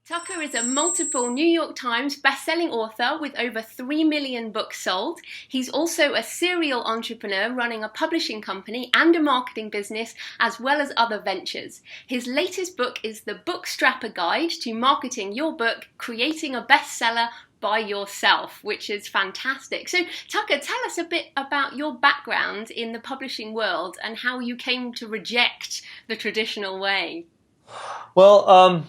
Tucker is a multiple New York Times bestselling author with over 3 million books sold. He's also a serial entrepreneur running a publishing company and a marketing business, as well as other ventures. His latest book is The Bookstrapper Guide to Marketing Your Book, Creating a Bestseller by Yourself, which is fantastic. So, Tucker, tell us a bit about your background in the publishing world and how you came to reject the traditional way. Well,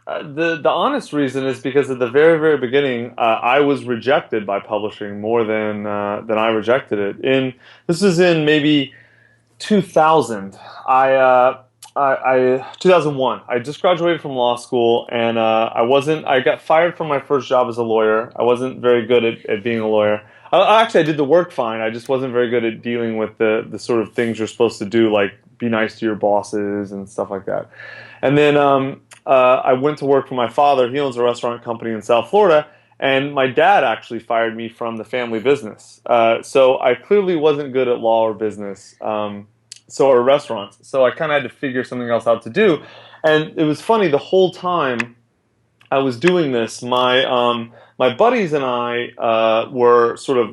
the honest reason is because at the very beginning, I was rejected by publishing more than I rejected it. In This is in maybe 2000. 2001. I just graduated from law school, and I got fired from my first job as a lawyer. I wasn't very good at being a lawyer. Actually, I did the work fine. I just wasn't very good at dealing with the sort of things you're supposed to do, like be nice to your bosses and stuff like that. And then I went to work for my father. He owns a restaurant company in South Florida, and my dad actually fired me from the family business. So I clearly wasn't good at law or business, or restaurants. So I kind of had to figure something else out to do. And it was funny, the whole time I was doing this, my buddies and I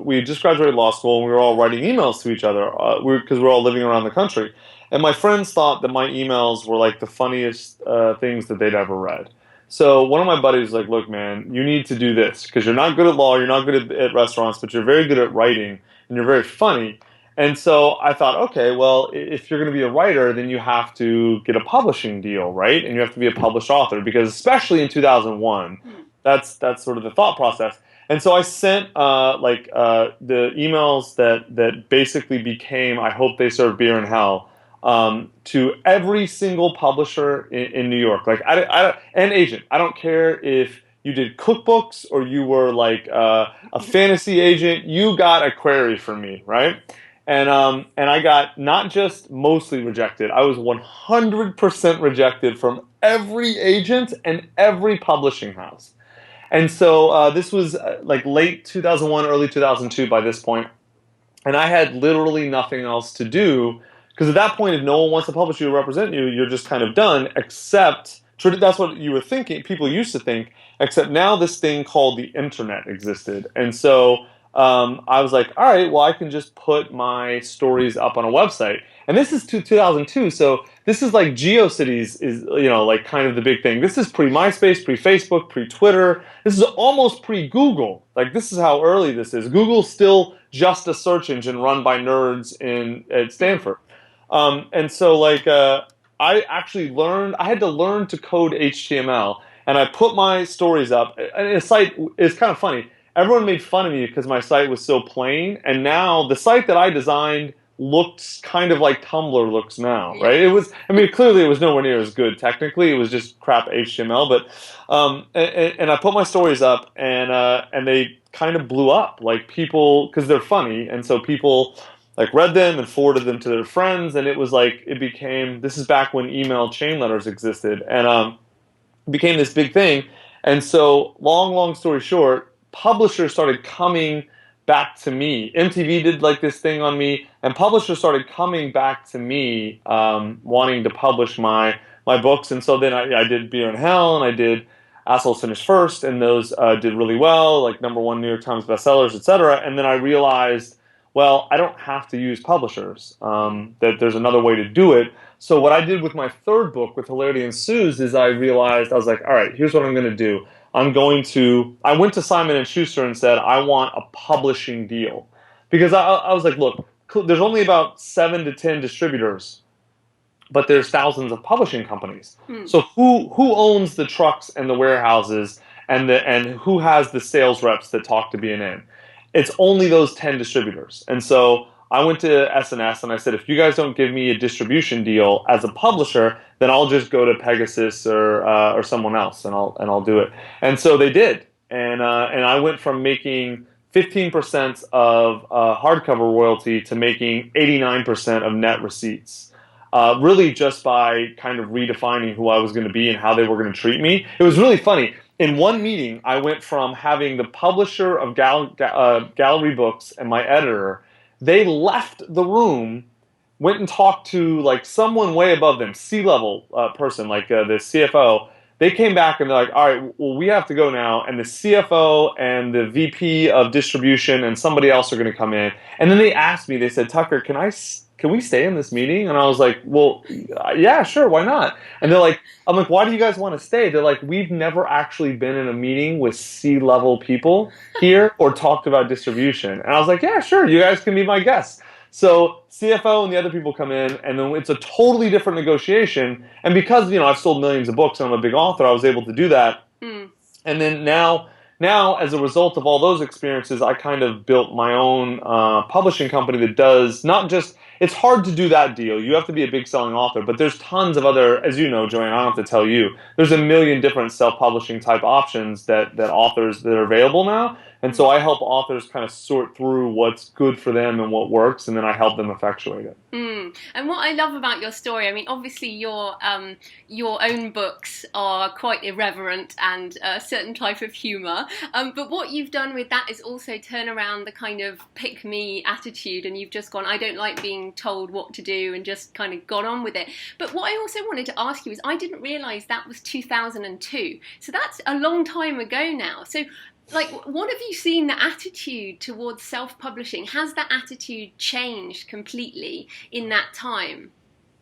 we had just graduated law school, and we were all writing emails to each other because we're all living around the country. And my friends thought that my emails were like the funniest things that they'd ever read. So one of my buddies was like, "Look, man, you need to do this because you're not good at law, you're not good at restaurants, but you're very good at writing, and you're very funny." And so I thought, okay, well, if you're going to be a writer, then you have to get a publishing deal, right? And you have to be a published author because, especially in 2001, that's sort of the thought process. And so I sent the emails that basically became "I hope they serve beer in hell" to every single publisher in New York, and agent. I don't care if you did cookbooks or you were like a fantasy agent. You got a query from me, right? And I got not just mostly rejected. I was 100% rejected from every agent and every publishing house. And so this was like late 2001, early 2002 by this point, and I had literally nothing else to do because at that point, if no one wants to publish you or represent you, you're just kind of done. Except that's what you were thinking. People used to think. Except now, this thing called the internet existed, and so I was like, all right, well, I can just put my stories up on a website. And this is 2002, so this is like GeoCities is like kind of the big thing. This is pre-MySpace, pre-Facebook, pre-Twitter. This is almost pre-Google. Like this is how early this is. Google's still just a search engine run by nerds at Stanford. And so I had to learn to code HTML, and I put my stories up. And the site is kind of funny. Everyone made fun of me because my site was so plain, and now the site that I designed looks kind of like Tumblr looks now, right? Clearly it was nowhere near as good technically. It was just crap HTML, but and I put my stories up, and they kind of blew up, like people, because they're funny, and so people like read them and forwarded them to their friends, and this is back when email chain letters existed, and it became this big thing. And so long story short, publishers started coming back to me. MTV did like this thing on me, and publishers started coming back to me wanting to publish my books. And so then I did Beer in Hell, and I did Assholes Finish First, and those did really well, like #1 New York Times bestsellers, etc. And then I realized, well, I don't have to use publishers, that there's another way to do it. So what I did with my third book, with Hilarity Ensues, is I realized, I was like, all right, here's what I'm going to do. I went to Simon & Schuster and said, I want a publishing deal. Because I was like, look, there's only about 7 to 10 distributors, but there's thousands of publishing companies. So who owns the trucks and the warehouses and who has the sales reps that talk to B&N? It's only those 10 distributors. And so I went to SNS and I said, if you guys don't give me a distribution deal as a publisher, then I'll just go to Pegasus or someone else, and I'll do it. And so they did, and I went from making 15% of hardcover royalty to making 89% of net receipts. Really, just by kind of redefining who I was going to be and how they were going to treat me. It was really funny. In one meeting, I went from having the publisher of Gallery Books and my editor. They left the room, went and talked to like someone way above them, C-level person, like the CFO, they came back and they're like, all right, well, we have to go now. And the CFO and the VP of distribution and somebody else are going to come in. And then they asked me, they said, Tucker, can we stay in this meeting? And I was like, well, yeah, sure. Why not? And they're like, I'm like, why do you guys want to stay? They're like, we've never actually been in a meeting with C-level people here or talked about distribution. And I was like, yeah, sure. You guys can be my guests. So CFO and the other people come in, and then it's a totally different negotiation. And because, I've sold millions of books and I'm a big author, I was able to do that. And then now, as a result of all those experiences, I kind of built my own publishing company that does not just, it's hard to do that deal. You have to be a big selling author, but there's tons of other, as you know, Joanne, I don't have to tell you, there's a million different self-publishing type options that authors that are available now. And so I help authors kind of sort through what's good for them and what works, and then I help them effectuate it. And what I love about your story, I mean, obviously your own books are quite irreverent and a certain type of humour, but what you've done with that is also turn around the kind of pick-me attitude, and you've just gone, I don't like being told what to do, and just kind of got on with it. But what I also wanted to ask you is, I didn't realise that was 2002, so that's a long time ago now. So what have you seen the attitude towards self-publishing? Has that attitude changed completely in that time?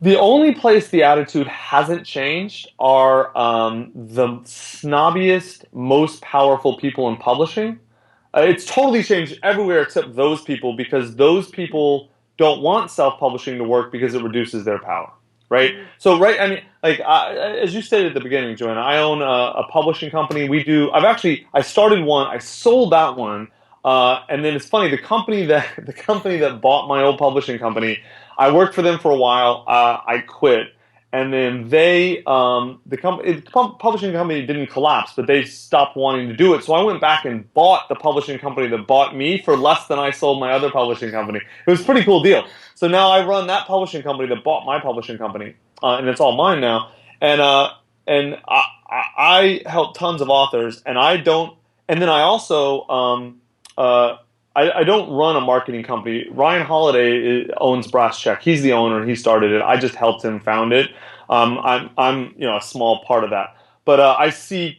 The only place the attitude hasn't changed are the snobbiest, most powerful people in publishing. It's totally changed everywhere except those people, because those people don't want self-publishing to work because it reduces their power. Right. So, right. I mean, as you stated at the beginning, Joanna, I own a publishing company. I started one. I sold that one. And then it's funny, the company that bought my old publishing company, I worked for them for a while. I quit. And then the publishing company didn't collapse, but they stopped wanting to do it. So I went back and bought the publishing company that bought me for less than I sold my other publishing company. It was a pretty cool deal. So now I run that publishing company that bought my publishing company, and it's all mine now. And I help tons of authors, and I don't. And then I also I don't run a marketing company. Ryan Holiday owns Brass Check. He's the owner. He started it. I just helped him found it. I'm a small part of that. But I see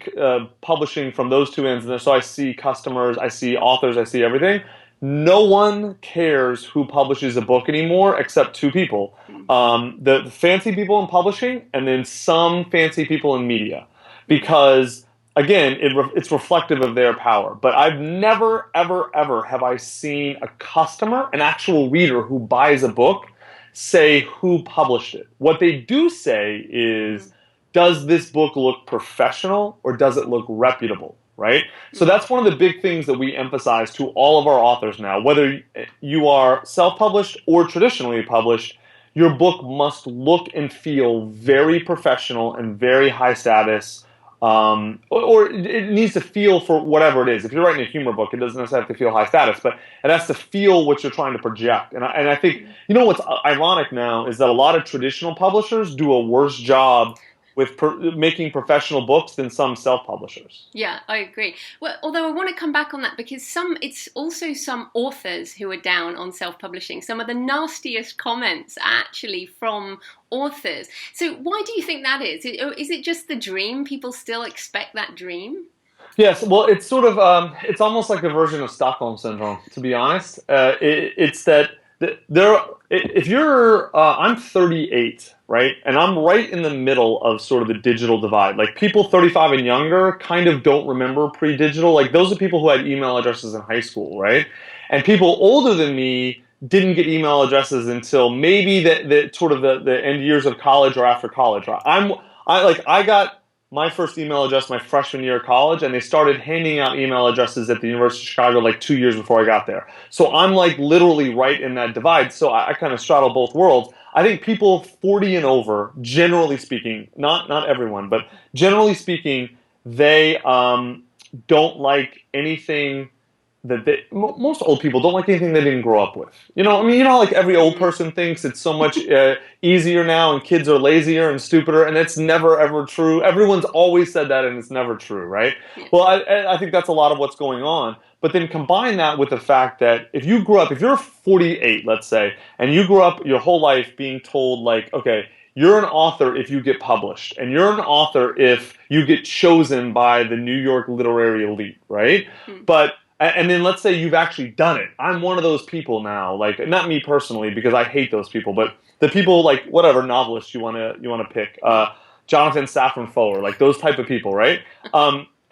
publishing from those two ends. And so I see customers, I see authors, I see everything. No one cares who publishes a book anymore except two people. The fancy people in publishing, and then some fancy people in media. Because again, it's reflective of their power. But I've never, ever, ever have I seen a customer, an actual reader who buys a book, say who published it. What they do say is, does this book look professional or does it look reputable, right? So that's one of the big things that we emphasize to all of our authors now. Whether you are self-published or traditionally published, your book must look and feel very professional and very high status. Or it needs to feel for whatever it is. If you're writing a humor book, it doesn't necessarily have to feel high status, but it has to feel what you're trying to project. And I think, what's ironic now is that a lot of traditional publishers do a worse job with making professional books than some self-publishers. Yeah, I agree. Well, although I want to come back on that, because it's also some authors who are down on self-publishing. Some of the nastiest comments are actually from authors. So why do you think that is? Is it just the dream? People still expect that dream? Yes, well, it's sort of, it's almost like a version of Stockholm Syndrome, to be honest. It's that if you're, I'm 38, right? And I'm right in the middle of sort of the digital divide. Like, people 35 and younger kind of don't remember pre-digital. Like, those are people who had email addresses in high school, right? And people older than me didn't get email addresses until maybe the end years of college or after college. I got my first email address my freshman year of college, and they started handing out email addresses at the University of Chicago like 2 years before I got there. So I'm like literally right in that divide. So I kind of straddle both worlds. I think people 40 and over, generally speaking, not everyone, but generally speaking, they don't like anything most old people don't like anything they didn't grow up with. Like every old person thinks it's so much easier now, and kids are lazier and stupider, and it's never ever true. Everyone's always said that, and it's never true, right? Yeah. Well, I think that's a lot of what's going on. But then combine that with the fact that if you're 48, let's say, and you grew up your whole life being told, like, okay, you're an author if you get published, and you're an author if you get chosen by the New York literary elite, right? But and then let's say you've actually done it. I'm one of those people now, like not me personally because I hate those people, but the people like whatever novelists you wanna pick, Jonathan Safran Foer, like those type of people, right?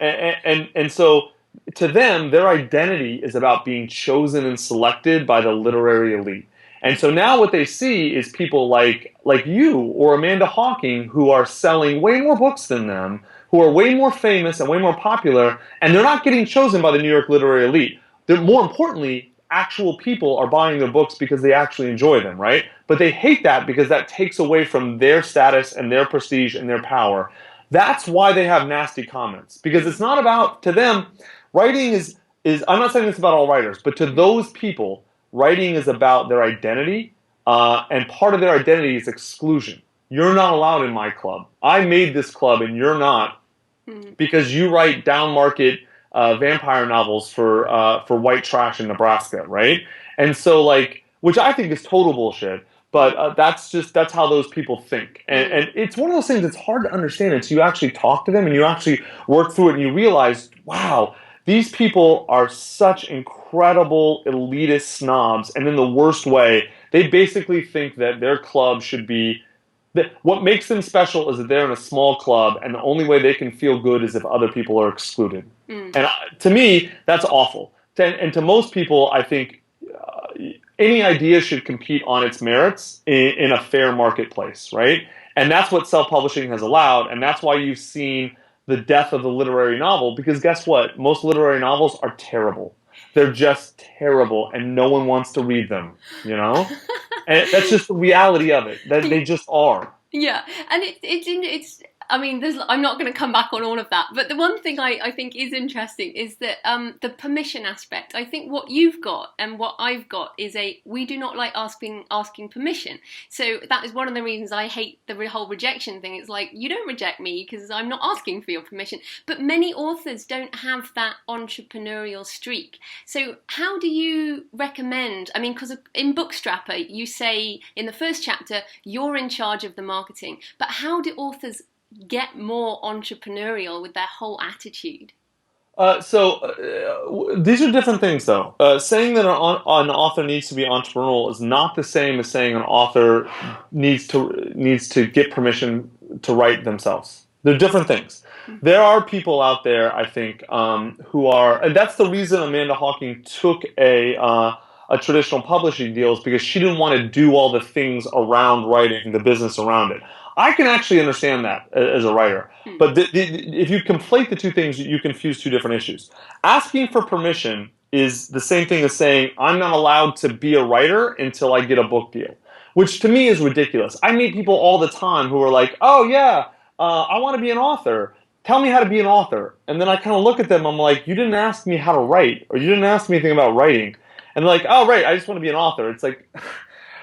And so to them, their identity is about being chosen and selected by the literary elite. And so now what they see is people like you or Amanda Hawking who are selling way more books than them, who are way more famous and way more popular, and they're not getting chosen by the New York literary elite. They're, more importantly, actual people are buying their books because they actually enjoy them, right? But they hate that because that takes away from their status and their prestige and their power. That's why they have nasty comments. Because it's not about, to them, writing is I'm not saying this about all writers, but to those people, writing is about their identity, and part of their identity is exclusion. You're not allowed in my club. I made this club and you're not because you write down market vampire novels for white trash in Nebraska, right? And so like, which I think is total bullshit. But that's how those people think, and it's one of those things that's hard to understand until you actually talk to them and you actually work through it and you realize, wow, these people are such incredible elitist snobs, and in the worst way, they basically think that their club should be. That what makes them special is that they're in a small club, and the only way they can feel good is if other people are excluded. And to me, that's awful. And to most people, I think any idea should compete on its merits in a fair marketplace, right? And that's what self-publishing has allowed, and that's why you've seen the death of the literary novel, because guess what? Most literary novels are terrible. They're just terrible, and no one wants to read them, you know? And that's just the reality of it. That they just are. Yeah, and it's. I mean, I'm not going to come back on all of that, but the one thing I think is interesting is that the permission aspect. I think what you've got and what I've got is we do not like asking permission. So that is one of the reasons I hate the whole rejection thing. It's like, you don't reject me because I'm not asking for your permission. But many authors don't have that entrepreneurial streak. So how do you recommend? I mean, because in Bookstrapper, you say in the first chapter, you're in charge of the marketing. But how do authors get more entrepreneurial with their whole attitude? These are different things, though. Saying that an author needs to be entrepreneurial is not the same as saying an author needs to get permission to write themselves. They're different things. There are people out there, I think, who are, and that's the reason Amanda Hawking took a traditional publishing deal, is because she didn't want to do all the things around writing, the business around it. I can actually understand that as a writer, but if you conflate the two things, you confuse two different issues. Asking for permission is the same thing as saying, I'm not allowed to be a writer until I get a book deal, which to me is ridiculous. I meet people all the time who are like, oh yeah, I want to be an author. Tell me how to be an author. And then I kind of look at them, I'm like, you didn't ask me how to write, or you didn't ask me anything about writing. And they're like, oh right, I just want to be an author. It's like,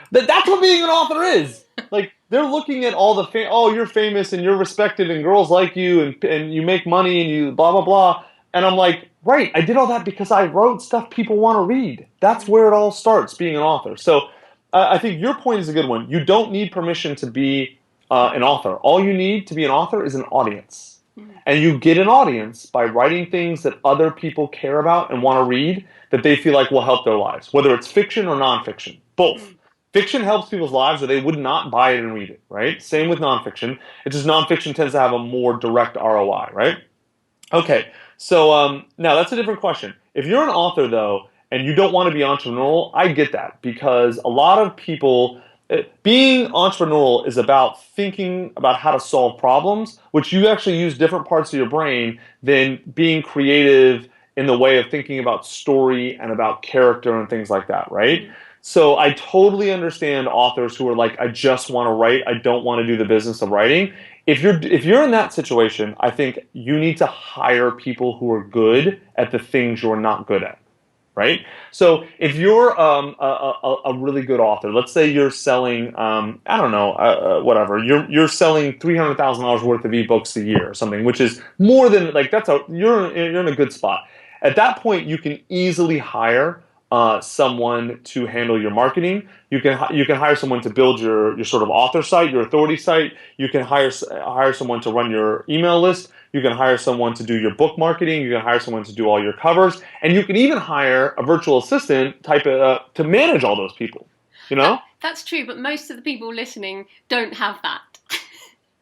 that's what being an author is. Like, they're looking at all the oh, you're famous and you're respected and girls like you and you make money and you blah, blah, blah. And I'm like, right, I did all that because I wrote stuff people want to read. That's where it all starts, being an author. So I think your point is a good one. You don't need permission to be an author. All you need to be an author is an audience. And you get an audience by writing things that other people care about and want to read, that they feel like will help their lives, whether it's fiction or nonfiction, both. Fiction helps people's lives, or they would not buy it and read it, right? Same with nonfiction. It's just nonfiction tends to have a more direct ROI, right? Okay, so now that's a different question. If you're an author, though, and you don't want to be entrepreneurial, I get that, because a lot of people, being entrepreneurial is about thinking about how to solve problems, which you actually use different parts of your brain than being creative in the way of thinking about story and about character and things like that, right? So I totally understand authors who are like, I just want to write, I don't want to do the business of writing. If you're in that situation, I think you need to hire people who are good at the things you're not good at, right? So if you're a really good author, let's say you're selling, I don't know, whatever, you're selling $300,000 worth of ebooks a year or something, which is more than, like, you're in a good spot. At that point, you can easily hire someone to handle your marketing. You can hire someone to build your sort of author site, your authority site. You can hire someone to run your email list. You can hire someone to do your book marketing. You can hire someone to do all your covers, and you can even hire a virtual assistant to manage all those people. You know? That's true, but most of the people listening don't have that.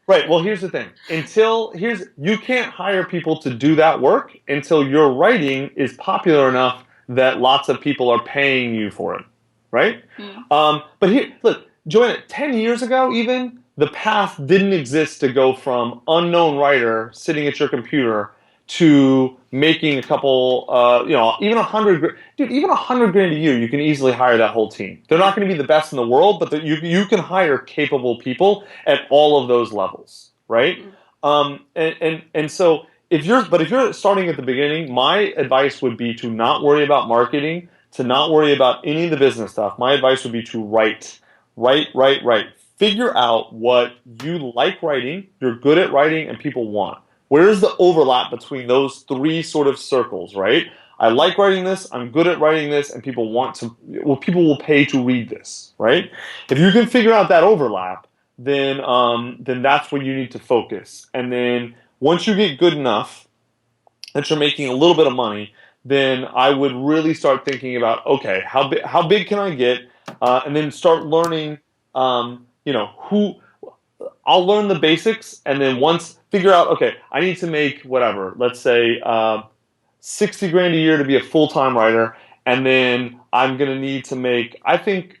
Right. Well, here's the thing. You can't hire people to do that work until your writing is popular enough that lots of people are paying you for it. Right? But here, look, Joanna, 10 years ago even, the path didn't exist to go from unknown writer sitting at your computer to making a couple, even even $100,000 a year, you can easily hire that whole team. They're not going to be the best in the world, but you can hire capable people at all of those levels, right? And so if you're starting at the beginning, my advice would be to not worry about marketing, to not worry about any of the business stuff. My advice would be to write. Figure out what you like writing, you're good at writing, and people want. Where's the overlap between those three sort of circles, right? I like writing this, I'm good at writing this, and people will pay to read this, right? If you can figure out that overlap, then that's where you need to focus. And then once you get good enough that you're making a little bit of money, then I would really start thinking about, okay, how big can I get? And then start learning, I'll learn the basics, and then once figure out, okay, I need to make whatever, let's say $60,000 a year to be a full-time writer, and then I'm going to need to make, I think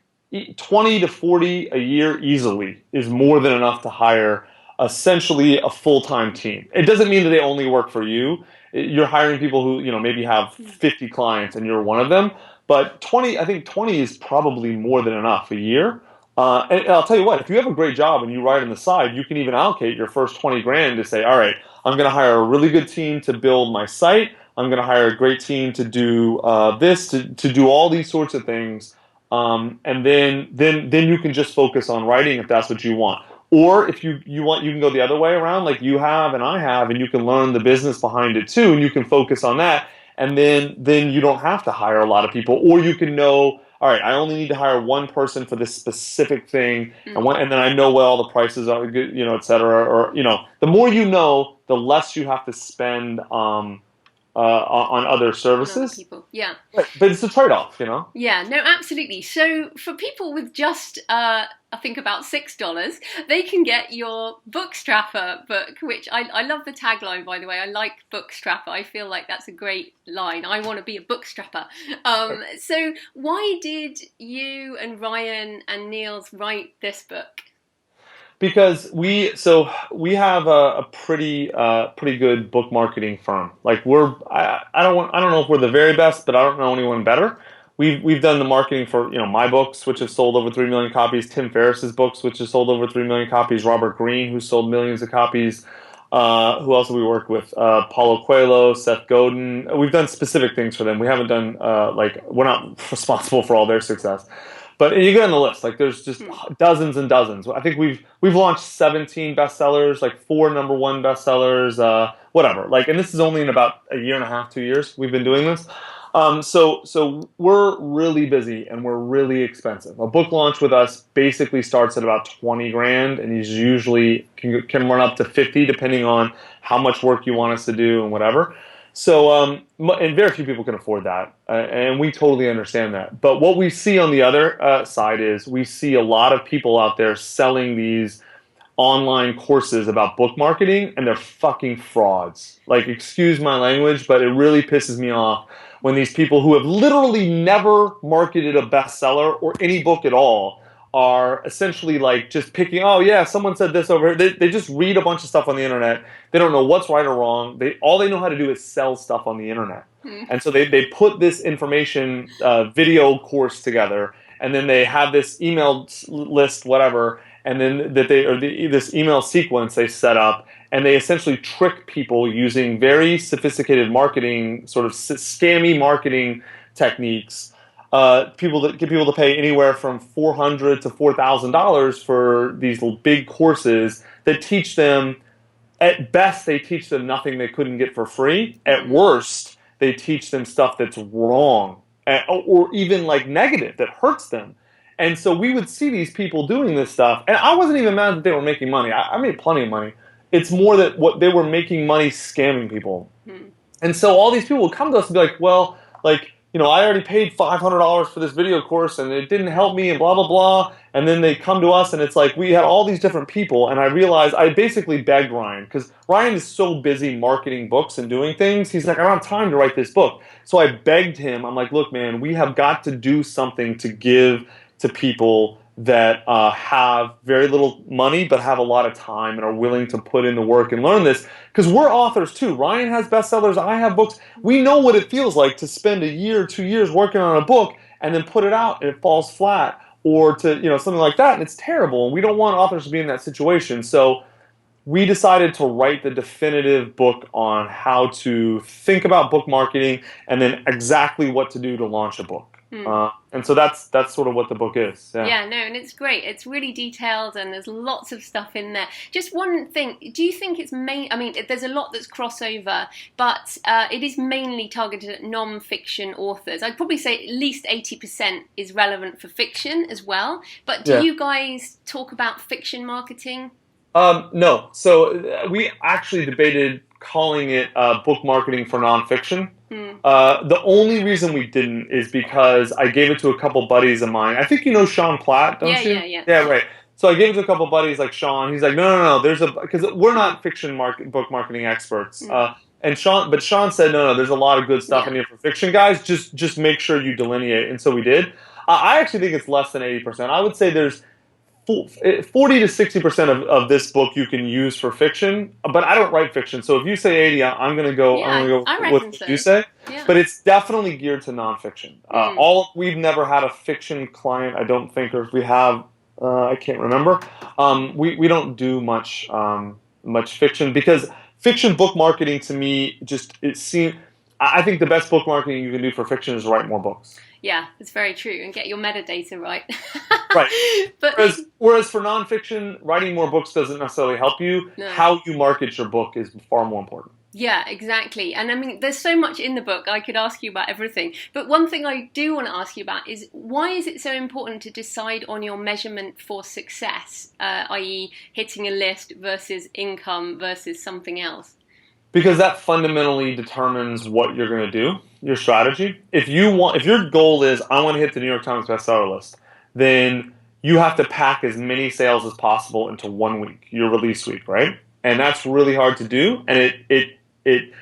20 to 40 a year easily is more than enough to hire essentially a full-time team. It doesn't mean that they only work for you. You're hiring people who, maybe have 50 clients and you're one of them, but I think 20 is probably more than enough a year. And I'll tell you what, if you have a great job and you write on the side, you can even allocate your first $20,000 to say, all right, I'm going to hire a really good team to build my site. I'm going to hire a great team to do this, to do all these sorts of things. And then you can just focus on writing if that's what you want. Or if you want, you can go the other way around like you have and I have, and you can learn the business behind it too, and you can focus on that. And then you don't have to hire a lot of people, or you can know, all right, I only need to hire one person for this specific thing, and then I know what all the prices are, et cetera. Or the more you know, the less you have to spend on other services. Other people. Yeah. But it's a trade-off, Yeah, no, absolutely. So for people with just, I think about $6, they can get your Bookstrapper book, which I love the tagline, by the way. I like Bookstrapper. I feel like that's a great line. I want to be a Bookstrapper. So why did you and Ryan and Niels write this book? Because we have a pretty good book marketing firm. Like I don't know if we're the very best, but I don't know anyone better. We've done the marketing for my books, which have sold over 3 million copies. Tim Ferriss's books, which have sold over 3 million copies. Robert Greene, who sold millions of copies. Who else have we worked with? Paulo Coelho, Seth Godin. We've done specific things for them. We haven't done we're not responsible for all their success. But you get on the list, like there's just dozens and dozens. I think we've launched 17 bestsellers, like 4 number one bestsellers, whatever. And this is only in about a year and a half, 2 years we've been doing this. So we're really busy and we're really expensive. A book launch with us basically starts at about $20,000, and is usually can run up to 50 depending on how much work you want us to do and whatever. So, and very few people can afford that, and we totally understand that. But what we see on the other side is we see a lot of people out there selling these online courses about book marketing, and they're fucking frauds. Excuse my language, but it really pisses me off when these people who have literally never marketed a bestseller or any book at all are essentially just picking, oh yeah, someone said this over here. They just read a bunch of stuff on the internet. They don't know what's right or wrong. All they know how to do is sell stuff on the internet. And so they put this information video course together, and then they have this email list, whatever, and then this email sequence they set up, and they essentially trick people using very sophisticated marketing, sort of scammy marketing techniques. People that get people to pay anywhere from $400 to $4,000 for these big courses that teach them, at best, they teach them nothing they couldn't get for free. At worst, they teach them stuff that's wrong or even like negative that hurts them. And so we would see these people doing this stuff, and I wasn't even mad that they were making money. I made plenty of money. It's more that what they were making money scamming people. And so all these people would come to us and be like, well, like, I already paid $500 for this video course and it didn't help me and blah, blah, blah. And then they come to us and it's like we had all these different people. And I realized I basically begged Ryan because Ryan is so busy marketing books and doing things. He's like, I don't have time to write this book. So I begged him. I'm like, look, man, we have got to do something to give to people that have very little money but have a lot of time and are willing to put in the work and learn this. Because we're authors too. Ryan has bestsellers. I have books. We know what it feels like to spend a year or 2 years working on a book and then put it out and it falls flat, or to something like that, and it's terrible. And we don't want authors to be in that situation. So we decided to write the definitive book on how to think about book marketing and then exactly what to do to launch a book. And so that's sort of what the book is. Yeah, no, and it's great. It's really detailed and there's lots of stuff in there. Just one thing, do you think it's there's a lot that's crossover, but it is mainly targeted at non-fiction authors. I'd probably say at least 80% is relevant for fiction as well. But do you guys talk about fiction marketing? No. So we actually debated calling it book marketing for nonfiction. The only reason we didn't is because I gave it to a couple buddies of mine. I think you know Sean Platt, don't you? Yeah, right. So I gave it to a couple buddies like Sean. He's like, no. Because we're not book marketing experts. But Sean said, no, there's a lot of good stuff in here for fiction guys. Just make sure you delineate. And so we did. I actually think it's less than 80%. I would say there's 40 to 60% of this book you can use for fiction, but I don't write fiction. So if you say 80, I'm going to go with what you say. Yeah. But it's definitely geared to nonfiction. We've never had a fiction client, I don't think, or if we have, I can't remember. We don't do much fiction because fiction book marketing to me I think the best book marketing you can do for fiction is write more books. Yeah, it's very true, and get your metadata right. Right. But whereas for nonfiction, writing more books doesn't necessarily help you. No. How you market your book is far more important. Yeah, exactly. And there's so much in the book. I could ask you about everything. But one thing I do want to ask you about is why is it so important to decide on your measurement for success, i.e. hitting a list versus income versus something else? Because that fundamentally determines what you're going to do, your strategy. If your goal is, I want to hit the New York Times bestseller list, then you have to pack as many sales as possible into 1 week, your release week, right? And that's really hard to do, and it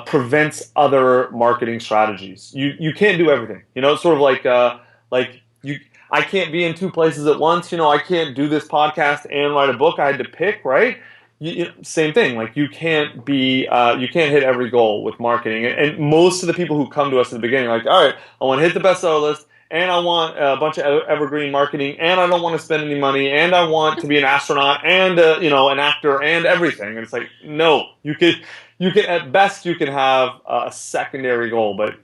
prevents other marketing strategies. You can't do everything. It's sort of like I can't be in 2 places at once. I can't do this podcast and write a book. I had to pick, right? Same thing. Like you can't hit every goal with marketing. And most of the people who come to us in the beginning are like, all right, I want to hit the bestseller list, and I want a bunch of evergreen marketing, and I don't want to spend any money, and I want to be an astronaut, and an actor, and everything. And it's like, no, you can at best you can have a secondary goal, but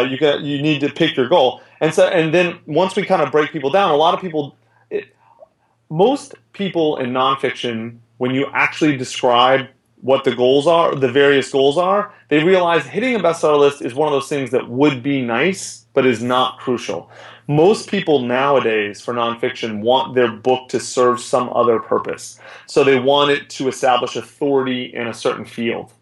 you need to pick your goal. And then once we kind of break people down, most people in nonfiction, when you actually describe what the goals are, the various goals are, they realize hitting a bestseller list is one of those things that would be nice, but is not crucial. Most people nowadays for nonfiction want their book to serve some other purpose. So they want it to establish authority in a certain field,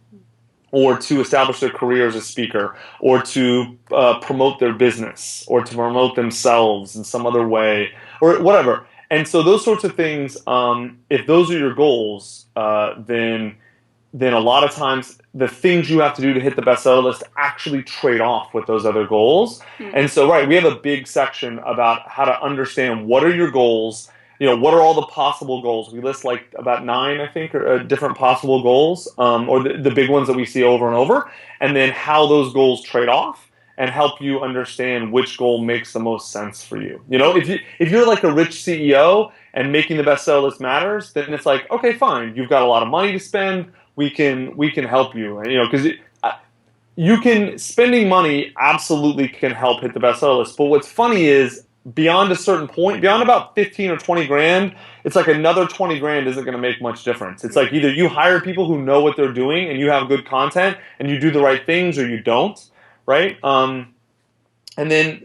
or to establish their career as a speaker, or to promote their business, or to promote themselves in some other way, or whatever. And so those sorts of things, if those are your goals, then a lot of times the things you have to do to hit the bestseller list actually trade off with those other goals. And so, right, we have a big section about how to understand what are your goals, what are all the possible goals. We list like about 9, I think, or different possible goals, or the big ones that we see over and over, and then how those goals trade off, and help you understand which goal makes the most sense for you. If you're like a rich CEO and making the bestseller list matters, then it's like, okay, fine, you've got a lot of money to spend. We can help you, because spending money absolutely can help hit the bestseller list. But what's funny is beyond a certain point, beyond about 15 or 20 grand, it's like another 20 grand isn't going to make much difference. It's like either you hire people who know what they're doing and you have good content and you do the right things, or you don't. Right? and then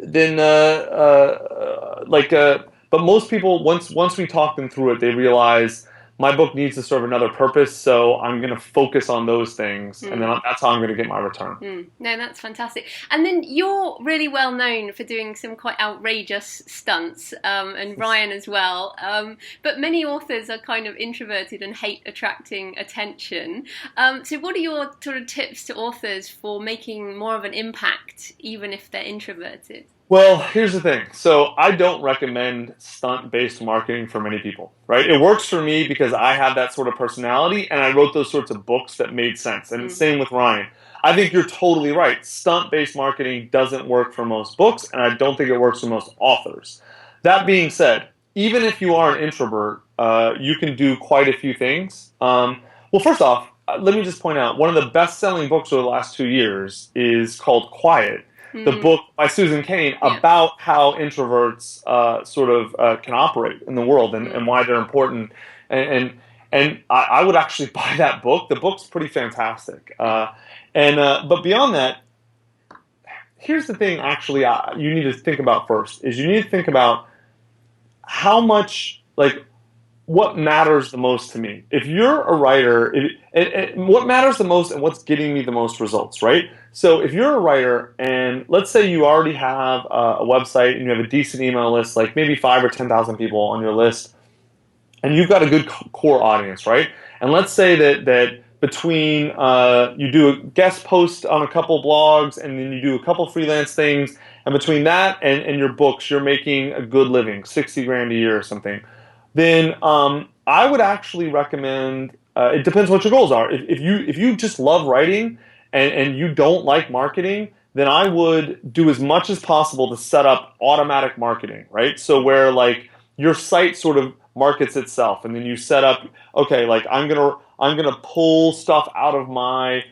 but most people once we talk them through it, they realize my book needs to serve another purpose, so I'm going to focus on those things, and then that's how I'm going to get my return. No, that's fantastic. And then you're really well known for doing some quite outrageous stunts, and Ryan as well. But many authors are kind of introverted and hate attracting attention. So what are your sort of tips to authors for making more of an impact, even if they're introverted? Well, here's the thing. So I don't recommend stunt-based marketing for many people, right? It works for me because I have that sort of personality and I wrote those sorts of books that made sense. And same with Ryan. I think you're totally right. Stunt-based marketing doesn't work for most books, and I don't think it works for most authors. That being said, even if you are an introvert, you can do quite a few things. Well, first off, let me just point out, one of the best-selling books over the last 2 years is called Quiet, the book by Susan Cain about how introverts can operate in the world and why they're important. And I would actually buy that book. The book's pretty fantastic. But beyond that, here's the thing actually you need to think about first, is you need to think about how much, like, what matters the most to me. If you're a writer, what matters the most and what's getting me the most results, right? So if you're a writer and let's say you already have a website and you have a decent email list, like maybe 5 or 10,000 people on your list, and you've got a good core audience, right? And let's say that between you do a guest post on a couple blogs and then you do a couple freelance things, and between that and your books, you're making a good living, 60 grand a year or something, then I would actually recommend, it depends what your goals are. If you just love writing and you don't like marketing, then I would do as much as possible to set up automatic marketing, right? So where like your site sort of markets itself, and then you set up, okay, like I'm gonna pull stuff out of my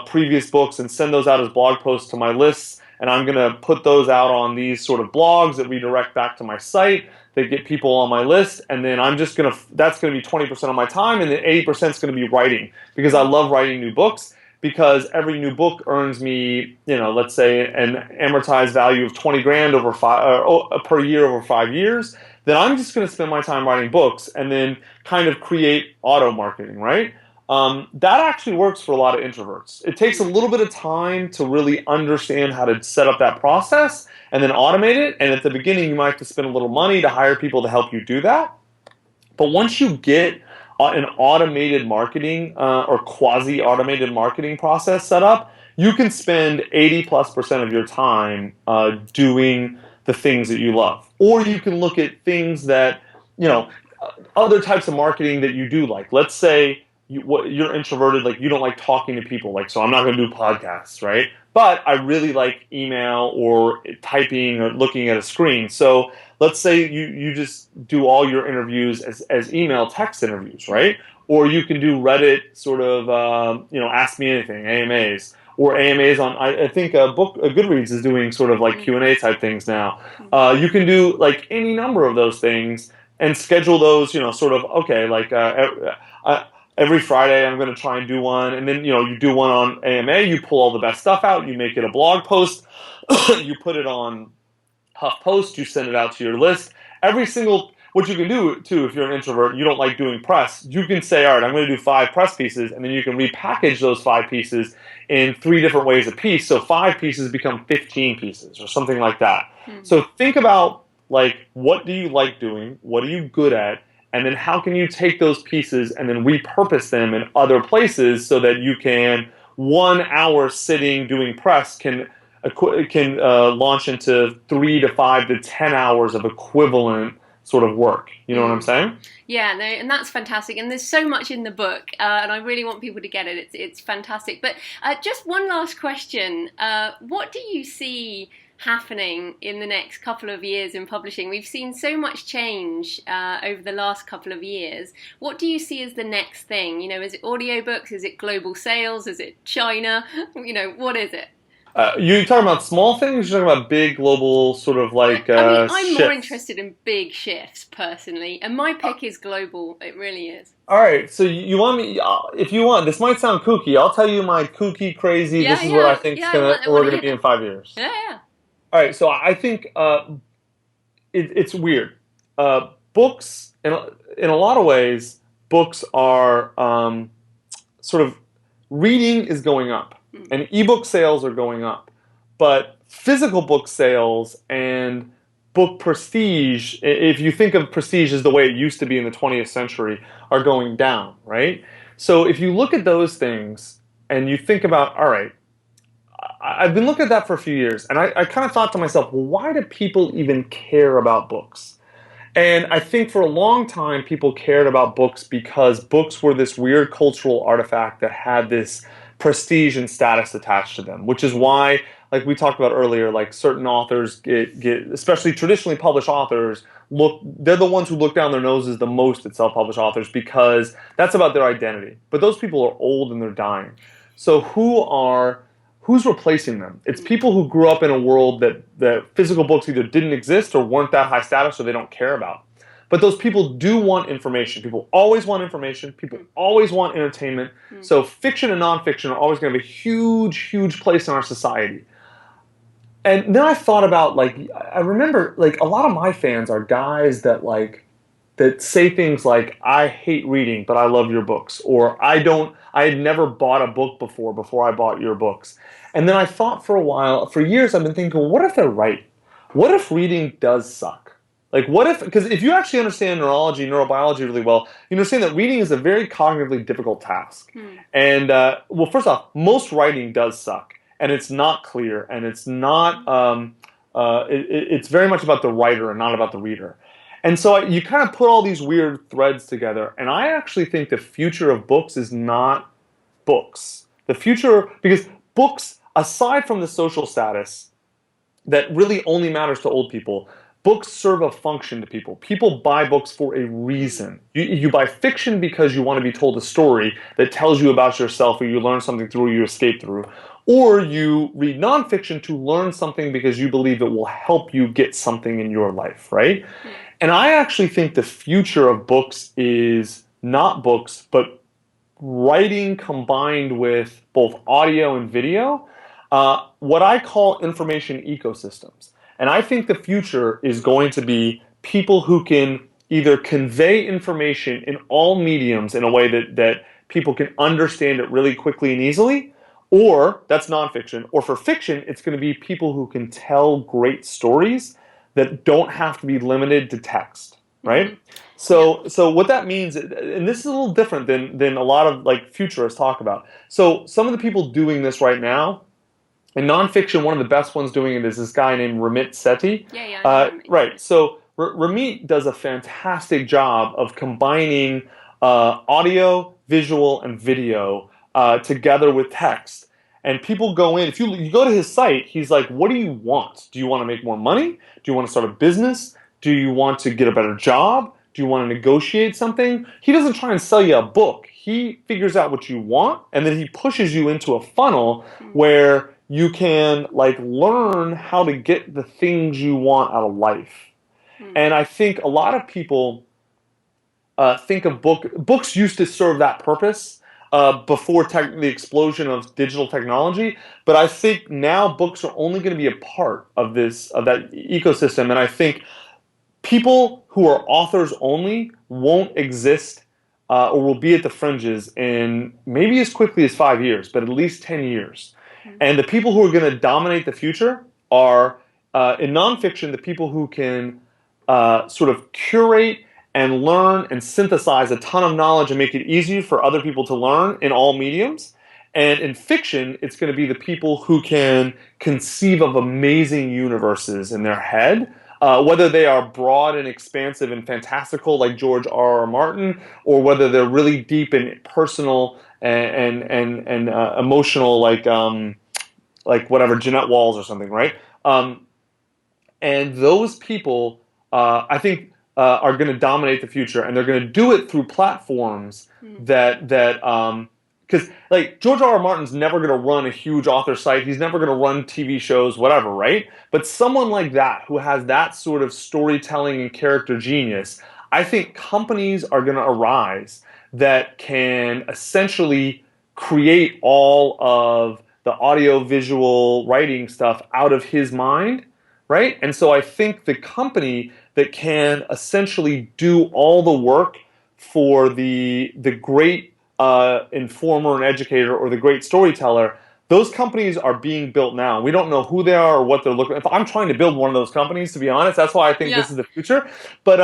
previous books and send those out as blog posts to my lists, and I'm gonna put those out on these sort of blogs that redirect back to my site. They get people on my list, and then that's gonna be 20% of my time, and then 80% is gonna be writing, because I love writing new books, because every new book earns me, let's say an amortized value of 20 grand per year over 5 years. Then I'm just gonna spend my time writing books and then kind of create auto marketing, right? That actually works for a lot of introverts. It takes a little bit of time to really understand how to set up that process and then automate it. And at the beginning, you might have to spend a little money to hire people to help you do that. But once you get an automated marketing or quasi-automated marketing process set up, you can spend 80+% of your time doing the things that you love. Or you can look at things that, other types of marketing that you do like. Let's say you're introverted, like you don't like talking to people, like, so I'm not going to do podcasts, right? But I really like email or typing or looking at a screen. So let's say you just do all your interviews as email text interviews, right? Or you can do Reddit sort of, Ask Me Anything, AMAs. Or AMAs on, I think Goodreads is doing sort of like Q&A type things now. You can do like any number of those things and schedule those, sort of, okay, like every Friday I'm going to try and do one. And then, you do one on AMA, you pull all the best stuff out, you make it a blog post, you put it on HuffPost, you send it out to your list. What you can do, too, if you're an introvert and you don't like doing press, you can say, all right, I'm going to do 5 press pieces, and then you can repackage those 5 pieces in 3 different ways a piece. So 5 pieces become 15 pieces or something like that. So think about, like, what do you like doing? What are you good at? And then how can you take those pieces and then repurpose them in other places so that you can, 1 hour sitting doing press can launch into 3 to 5 to 10 hours of equivalent sort of work. You know what I'm saying? Yeah, no, and that's fantastic. And there's so much in the book, and I really want people to get it. It's fantastic. But just one last question. What do you see happening in the next couple of years in publishing? We've seen so much change over the last couple of years. What do you see as the next thing? Is it audiobooks? Is it global sales? Is it China? What is it? You talking about small things? You're talking about big global sort of like I'm shifts? more interested in big shifts personally, and my pick is global. It really is. All right, so you want me? If you want, this might sound kooky. I'll tell you my kooky, crazy. This is what I think we're going to be in 5 years. Yeah. All All right, so I think it's weird. Books, in a lot of ways, books are sort of reading is going up, and ebook sales are going up, but physical book sales and book prestige, if you think of prestige as the way it used to be in the 20th century, are going down, right? So if you look at those things and you think about, all right, I've been looking at that for a few years, and I kind of thought to myself, well, why do people even care about books? And I think for a long time, people cared about books because books were this weird cultural artifact that had this prestige and status attached to them, which is why, like we talked about earlier, like certain authors get especially traditionally published authors, they're the ones who look down their noses the most at self-published authors because that's about their identity. But those people are old and they're dying. So who's replacing them? It's people who grew up in a world that physical books either didn't exist or weren't that high status or they don't care about. But those people do want information. People always want information. People always want entertainment. So fiction and nonfiction are always going to have a huge, huge place in our society. And then I thought about, like, I remember, like, a lot of my fans are guys that say things like, I hate reading, but I love your books. Or I had never bought a book before I bought your books. And then I thought for years I've been thinking, well, what if they're right? What if reading does suck? Like, what if, because if you actually understand neurology, neurobiology really well, you understand that reading is a very cognitively difficult task. And, well, first off, most writing does suck. And it's not clear. And it's not, it's very much about the writer and not about the reader. And so you kind of put all these weird threads together, and I actually think the future of books is not books. The future, because books, aside from the social status that really only matters to old people, books serve a function to people. People buy books for a reason. You buy fiction because you want to be told a story that tells you about yourself, or you learn something through, or you escape through. Or you read nonfiction to learn something because you believe it will help you get something in your life, right? And I actually think the future of books is not books, but writing combined with both audio and video, what I call information ecosystems. And I think the future is going to be people who can either convey information in all mediums in a way that people can understand it really quickly and easily, or that's nonfiction. Or for fiction, it's going to be people who can tell great stories that don't have to be limited to text, right? So what that means, and this is a little different than a lot of like futurists talk about. So some of the people doing this right now, in nonfiction, one of the best ones doing it is this guy named Ramit Sethi. Right. So Ramit does a fantastic job of combining audio, visual, and video together with text. And people go in, if you go to his site, he's like, what do you want? Do you want to make more money? Do you want to start a business? Do you want to get a better job? Do you want to negotiate something? He doesn't try and sell you a book. He figures out what you want, and then he pushes you into a funnel where you can like learn how to get the things you want out of life. And I think a lot of people think of books used to serve that purpose. Before the explosion of digital technology, but I think now books are only going to be a part of that ecosystem, and I think people who are authors only won't exist or will be at the fringes in maybe as quickly as 5 years, but at least 10 years. And the people who are going to dominate the future are in nonfiction the people who can sort of curate and learn and synthesize a ton of knowledge and make it easier for other people to learn in all mediums. And in fiction, it's going to be the people who can conceive of amazing universes in their head, whether they are broad and expansive and fantastical like George R.R. Martin, or whether they're really deep and personal and emotional like whatever, Jeanette Walls or something, right? And those people, I think, are going to dominate the future, and they're going to do it through platforms that because like George R.R. Martin's never going to run a huge author site. He's never going to run TV shows, whatever, right? But someone like that who has that sort of storytelling and character genius, I think companies are going to arise that can essentially create all of the audio, visual, writing stuff out of his mind. right? And so I think the company that can essentially do all the work for the great informer and educator or the great storyteller, those companies are being built now. We don't know who they are or what they're looking. If I'm trying to build one of those companies, to be honest, that's why I think Yeah. this is the future. But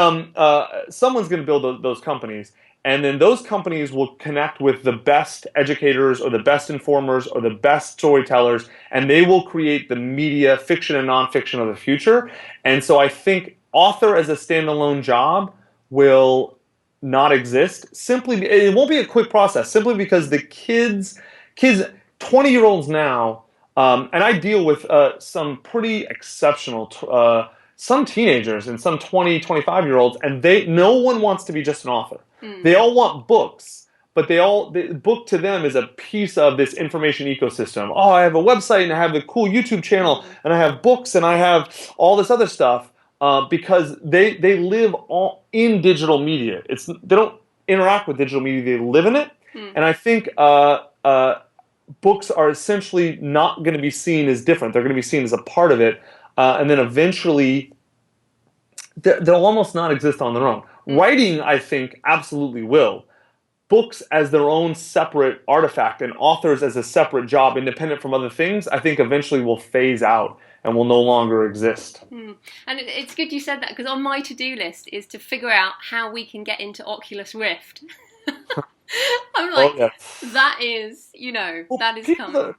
someone's going to build those companies, and then those companies will connect with the best educators or the best informers or the best storytellers, and they will create the media, fiction and nonfiction of the future. And so I think author as a standalone job will not exist. Simply, it won't be a quick process. Simply because the kids, 20-year-olds now, and I deal with some pretty exceptional, some teenagers and some 20, 25-year-olds, and no one wants to be just an author. They all want books, but the book to them is a piece of this information ecosystem. Oh, I have a website and I have the cool YouTube channel and I have books and I have all this other stuff because they live all in digital media. They don't interact with digital media; they live in it. And I think books are essentially not going to be seen as different. They're going to be seen as a part of it, and then eventually they'll almost not exist on their own. Writing, I think, absolutely will. Books as their own separate artifact and authors as a separate job, independent from other things, I think eventually will phase out and will no longer exist. And it's good you said that, because on my to-do list is to figure out how we can get into Oculus Rift. I'm like, Oh, yeah. that is, Well, that is people, coming.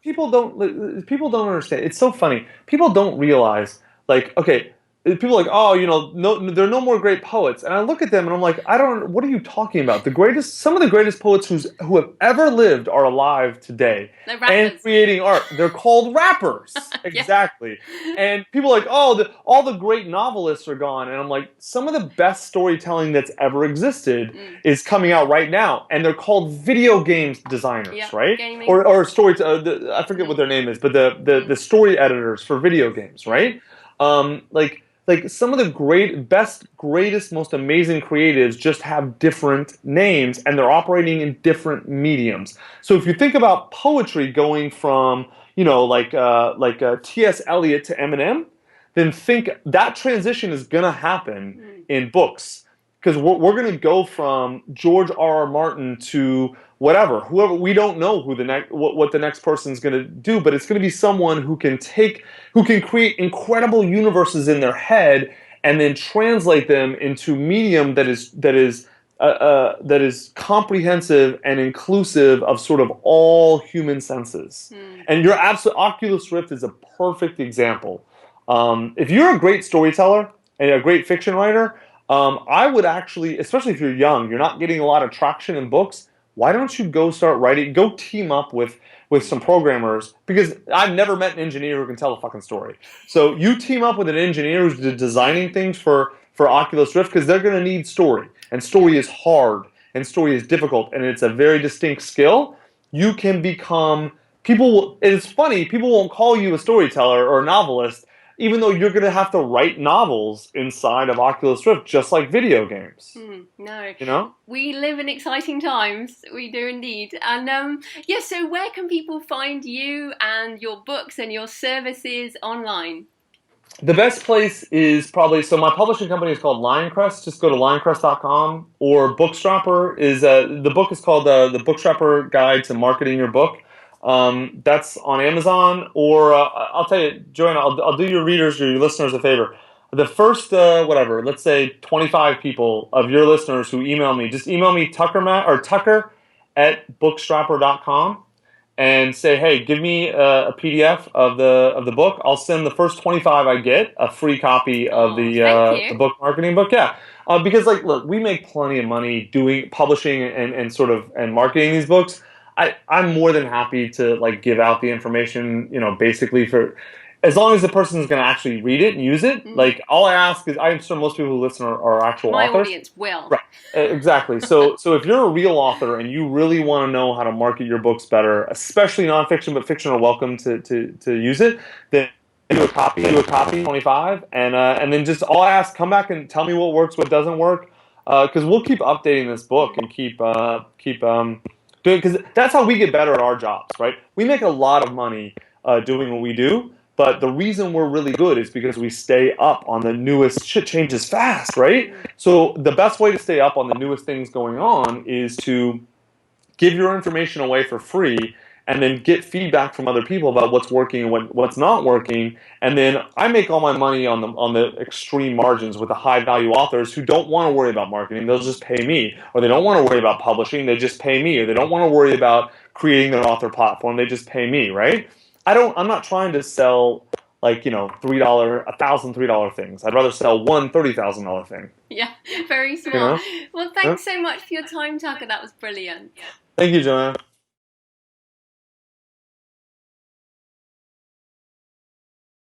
people don't understand. It's so funny. People don't realize, like, okay, people are like, oh, no, there are no more great poets. And I look at them and I'm like, what are you talking about? Some of the greatest poets who have ever lived are alive today They're and rappers. creating art. They're called rappers. Yeah. Exactly. And people are like, oh, all the great novelists are gone. And I'm like, some of the best storytelling that's ever existed is coming out right now. And they're called video games designers, Yeah, right? gaming. Or story, I forget what their name is, but the story editors for video games, right? Like some of the greatest, most amazing creatives just have different names and they're operating in different mediums. So if you think about poetry going from, T.S. Eliot to Eminem, then think that transition is going to happen in books. Because we're going to go from George R.R. Martin to whoever. We don't know what the next person is going to do, but it's going to be someone who can create incredible universes in their head and then translate them into medium that is comprehensive and inclusive of sort of all human senses. And Oculus Rift is a perfect example. If you're a great storyteller and a great fiction writer, I would actually, especially if you're young, you're not getting a lot of traction in books, why don't you go start writing, go team up with some programmers, because I've never met an engineer who can tell a fucking story. So you team up with an engineer who's designing things for Oculus Rift, because they're going to need story. And story is hard, and story is difficult, and it's a very distinct skill. You can become, it's funny, people won't call you a storyteller or a novelist, even though you're going to have to write novels inside of Oculus Rift, just like video games. No. We live in exciting times. We do indeed. And so where can people find you and your books and your services online? The best place is probably, so my publishing company is called Lioncrest. Just go to lioncrest.com, or Bookstrapper the book is called The Bookstrapper Guide to Marketing Your Book. That's on Amazon, or I'll tell you, Joanna, I'll do your readers or your listeners a favor. The first, let's say 25 people of your listeners who email me, just email me Tucker at bookstrapper.com and say, hey, give me a PDF of the book. I'll send the first 25 I get a free copy of the book marketing book. Yeah. Because look, we make plenty of money doing publishing and marketing these books. I'm more than happy to give out the information, basically for, as long as the person's going to actually read it and use it. All I ask is, I'm sure most people who listen are actual authors. My audience will. Right. Exactly. So if you're a real author and you really want to know how to market your books better, especially nonfiction, but fiction are welcome to use it, then do a copy 25, and then just all I ask, come back and tell me what works, what doesn't work, because we'll keep updating this book and keep doing, because that's how we get better at our jobs, right? We make a lot of money doing what we do, But the reason we're really good is because we stay up on the newest shit changes fast, right? So the best way to stay up on the newest things going on is to give your information away for free and then get feedback from other people about what's working and what's not working. And then I make all my money on the extreme margins with the high value authors who don't want to worry about marketing. They'll just pay me. Or they don't want to worry about publishing. They just pay me. Or they don't want to worry about creating their author platform. They just pay me, right? I'm not trying to sell like, $1,003 things. I'd rather sell one $30,000 thing. Yeah, very smart. Well, thanks so much for your time, Tucker. That was brilliant. Thank you, Joanna.